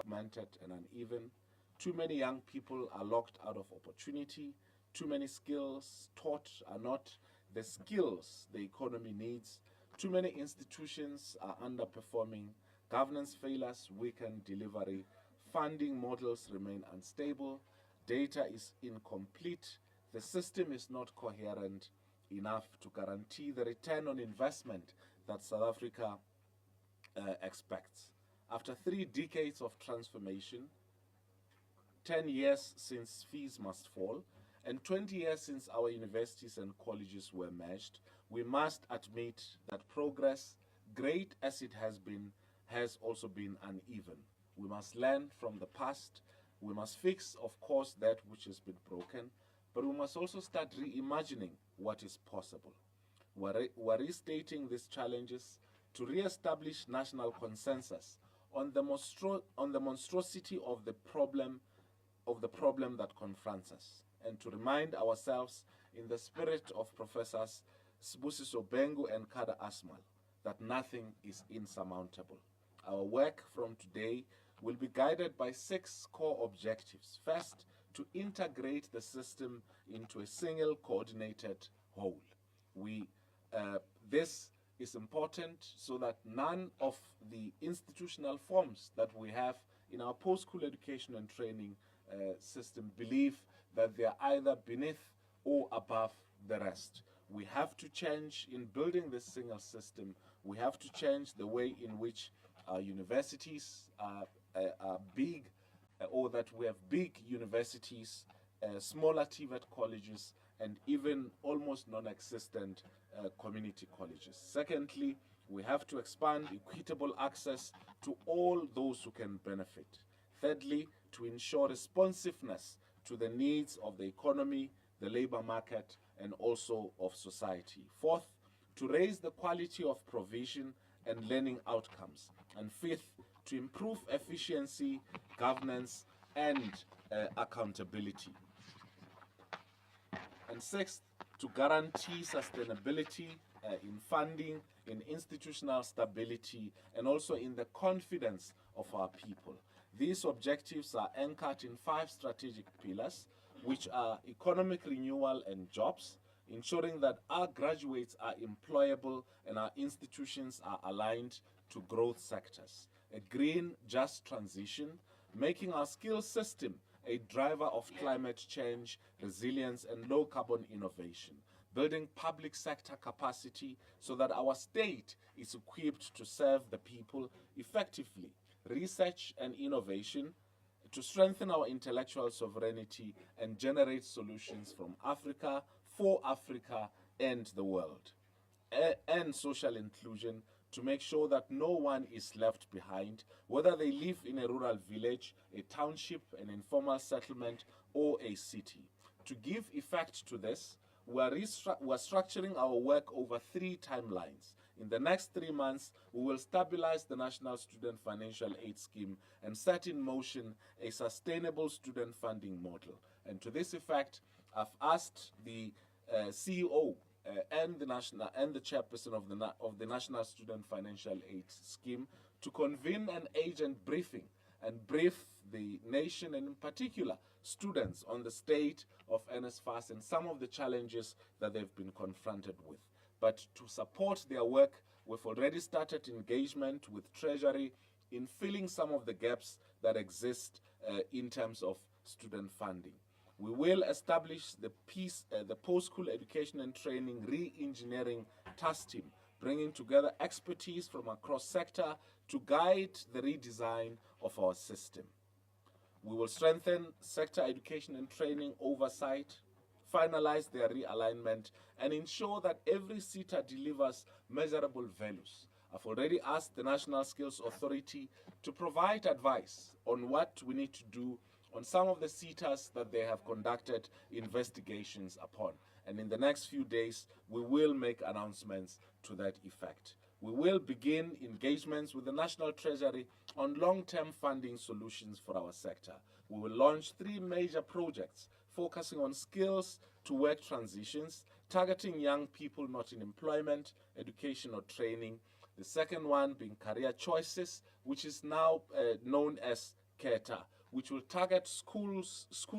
fragmented and uneven. Too many young people are locked out of opportunity. Too many skills taught are not the skills the economy needs. Too many institutions are underperforming. Governance failures weaken delivery. Funding models remain unstable. Data is incomplete. The system is not coherent enough to guarantee the return on investment that South Africa expects. After 3 decades of transformation, 10 years since fees must fall, and 20 years since our universities and colleges were merged, we must admit that progress, great as it has been, has also been uneven. We must learn from the past. We must fix, of course, that which has been broken, but we must also start reimagining what is possible. We're restating these challenges to re-establish national consensus on the monstrosity of the problem that confronts us, and to remind ourselves, in the spirit of Professors Sibusiso Bengu and Kada Asmal, that nothing is insurmountable. Our work from today will be guided by 6 core objectives. First, to integrate the system into a single coordinated whole. This is important so that none of the institutional forms that we have in our post-school education and training system believe that they are either beneath or above the rest. We have to change in building this single system. We have to change the way in which our universities are big, or that we have big universities, smaller TVET colleges, and even almost non-existent community colleges. Secondly, we have to expand equitable access to all those who can benefit. Thirdly, to ensure responsiveness to the needs of the economy, the labor market, and also of society. Fourth, to raise the quality of provision and learning outcomes. And fifth, to improve efficiency, governance, and accountability. And sixth, to guarantee sustainability in funding, in institutional stability, and also in the confidence of our people. These objectives are anchored in 5 strategic pillars, which are economic renewal and jobs, ensuring that our graduates are employable and our institutions are aligned to growth sectors. A green, just transition, making our skills system a driver of climate change, resilience, and low-carbon innovation. Building public sector capacity so that our state is equipped to serve the people effectively. Research and innovation to strengthen our intellectual sovereignty and generate solutions from Africa, for Africa, and the world. And social inclusion to make sure that no one is left behind, whether they live in a rural village, a township, an informal settlement, or a city. To give effect to this, we're structuring our work over 3 timelines. In the next 3 months, we will stabilize the National Student Financial Aid Scheme and set in motion a sustainable student funding model. And to this effect, I've asked the CEO and the chairperson of the National Student Financial Aid Scheme to convene an agent briefing and brief the nation, and in particular students, on the state of NSFAS and some of the challenges that they've been confronted with. But to support their work, we've already started engagement with Treasury in filling some of the gaps that exist in terms of student funding. We will establish the post-school education and training re-engineering task team, bringing together expertise from across sector to guide the redesign of our system. We will strengthen sector education and training oversight, finalize their realignment, and ensure that every SETA delivers measurable values. I've already asked the National Skills Authority to provide advice on what we need to do on some of the SETAs that they have conducted investigations upon. And in the next few days, we will make announcements to that effect. We will begin engagements with the National Treasury on long-term funding solutions for our sector. We will launch 3 major projects focusing on skills to work transitions, targeting young people not in employment, education, or training. The second one being career choices, which is now known as educator, which will target school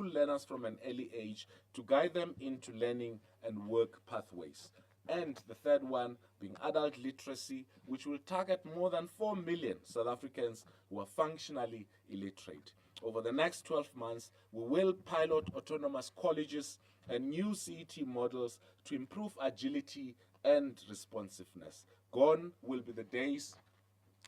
learners from an early age to guide them into learning and work pathways. And the third one being adult literacy, which will target more than 4 million South Africans who are functionally illiterate. Over the next 12 months, we will pilot autonomous colleges and new CET models to improve agility and responsiveness. Gone will be the days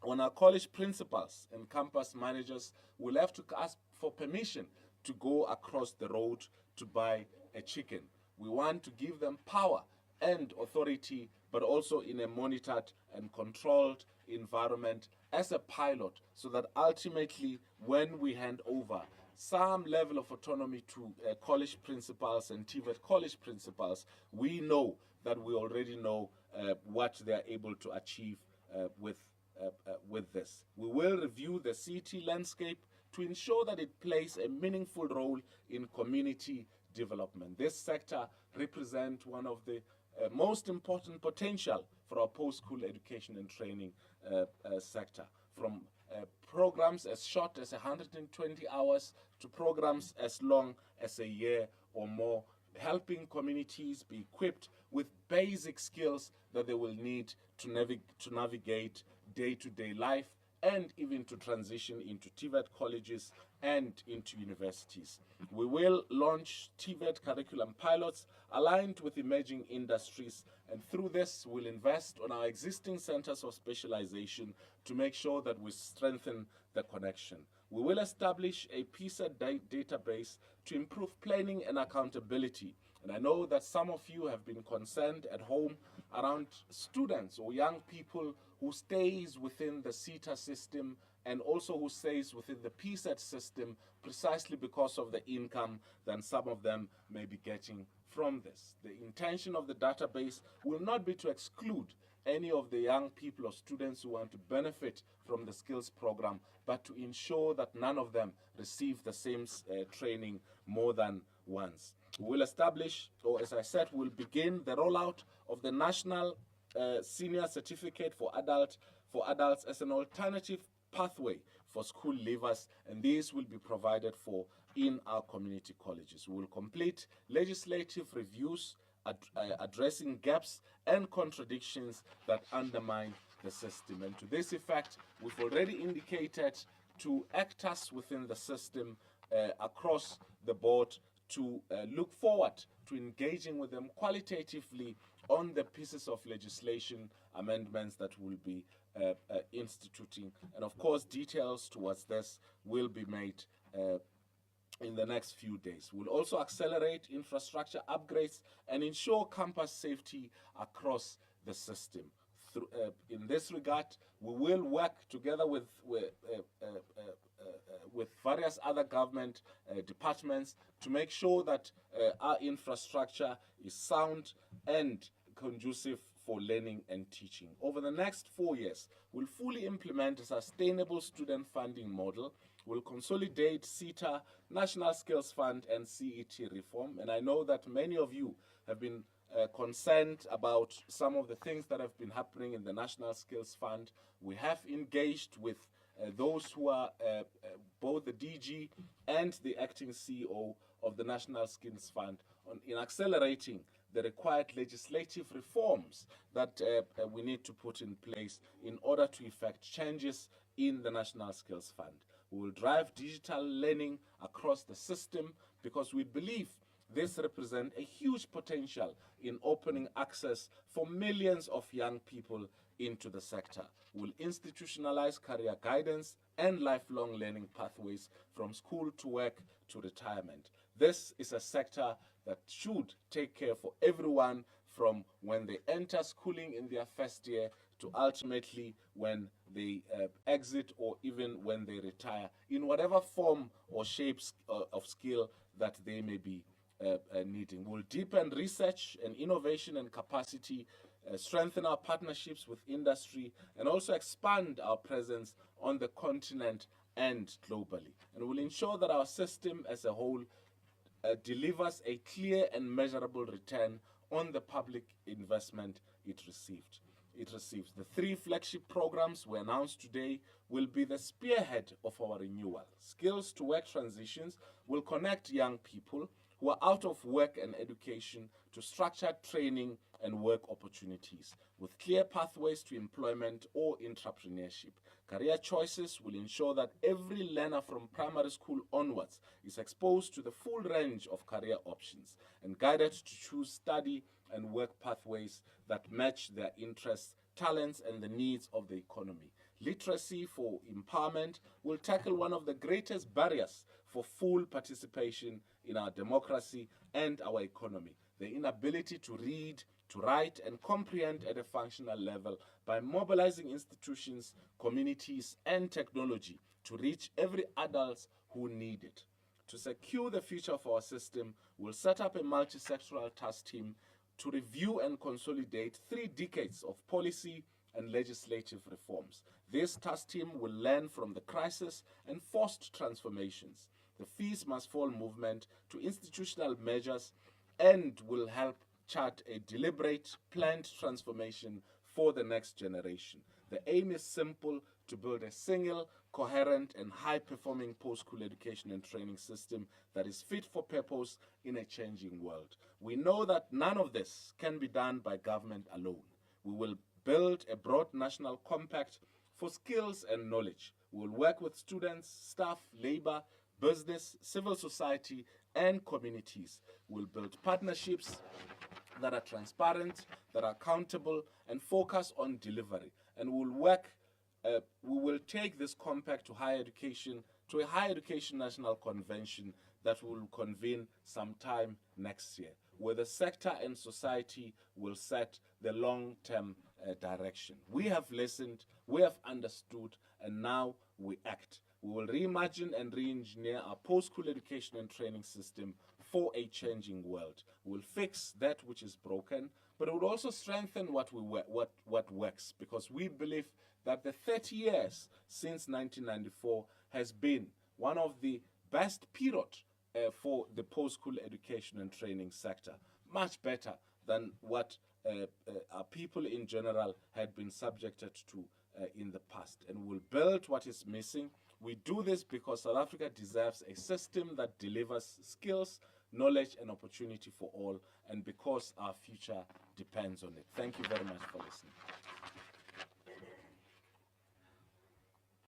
when our college principals and campus managers will have to ask for permission to go across the road to buy a chicken. We want to give them power and authority, but also in a monitored and controlled environment as a pilot, so that ultimately when we hand over some level of autonomy to college principals and TVET college principals, we know that we already know what they are able to achieve with this. We will review the CT landscape to ensure that it plays a meaningful role in community development. This sector represents one of the most important potential for our post-school education and training sector, from programs as short as 120 hours to programs as long as a year or more, helping communities be equipped with basic skills that they will need to navigate day-to-day life, and even to transition into TVET colleges and into universities. We will launch TVET curriculum pilots aligned with emerging industries, and through this we'll invest on our existing centers of specialization to make sure that we strengthen the connection. We will establish a PSET database to improve planning and accountability. And I know that some of you have been concerned at home around students or young people who stays within the CETA system and also who stays within the PSET system precisely because of the income that some of them may be getting from this. The intention of the database will not be to exclude any of the young people or students who want to benefit from the skills program, but to ensure that none of them receive the same training more than once. We will establish, or as I said, we'll begin the rollout of the National Senior Certificate for adults as an alternative pathway for school leavers, and these will be provided for in our community colleges. We will complete legislative reviews addressing gaps and contradictions that undermine the system. And to this effect, we've already indicated to actors within the system across the board to look forward to engaging with them qualitatively on the pieces of legislation amendments that we'll be instituting. And of course, details towards this will be made in the next few days. We'll also accelerate infrastructure upgrades and ensure campus safety across the system. In this regard, we will work together with various other government departments to make sure that our infrastructure is sound and conducive for learning and teaching. Over the next 4 years, we'll fully implement a sustainable student funding model. We'll consolidate CETA, National Skills Fund, and CET reform. And I know that many of you have been concerned about some of the things that have been happening in the National Skills Fund. We have engaged with those who are both the DG and the acting CEO of the National Skills Fund in accelerating the required legislative reforms that we need to put in place in order to effect changes in the National Skills Fund. We will drive digital learning across the system because we believe this represents a huge potential in opening access for millions of young people into the sector. We'll institutionalize career guidance and lifelong learning pathways from school to work to retirement. This is a sector that should take care for everyone from when they enter schooling in their first year to ultimately when they exit or even when they retire, in whatever form or shapes of skill that they may be needing. We'll deepen research and innovation and capacity, strengthen our partnerships with industry, and also expand our presence on the continent and globally. And we'll ensure that our system as a whole delivers a clear and measurable return on the public investment it received. it receives. The 3 flagship programs we announced today will be the spearhead of our renewal. Skills to Work Transitions will connect young people who are out of work and education to structured training and work opportunities with clear pathways to employment or entrepreneurship. Career choices will ensure that every learner from primary school onwards is exposed to the full range of career options and guided to choose study and work pathways that match their interests, talents, and the needs of the economy. Literacy for Empowerment will tackle one of the greatest barriers for full participation in our democracy and our economy, the inability to read, to write, and comprehend at a functional level by mobilizing institutions, communities, and technology to reach every adult who need it. To secure the future of our system, we'll set up a multi-sectoral task team to review and consolidate 3 decades of policy and legislative reforms. This task team will learn from the crisis and forced transformations, the Fees Must Fall movement, to institutional measures, and will help chart a deliberate, planned transformation for the next generation. The aim is simple: to build a single, coherent, and high-performing post-school education and training system that is fit for purpose in a changing world. We know that none of this can be done by government alone. We will build a broad national compact for skills and knowledge. We will work with students, staff, labor, business, civil society, and communities. We'll build partnerships that are transparent, that are accountable, and focus on delivery. And we will take this compact to higher education, to a higher education national convention that will convene sometime next year, where the sector and society will set the long-term direction. We have listened, we have understood, and now we act. We will reimagine and re-engineer our post-school education and training system for a changing world. We'll fix that which is broken, but it will also strengthen what works, because we believe that the 30 years since 1994 has been one of the best period for the post-school education and training sector, much better than what our people in general had been subjected to in the past. And we'll build what is missing. We do this because South Africa deserves a system that delivers skills, knowledge, and opportunity for all, and because our future depends on it. Thank you very much for listening.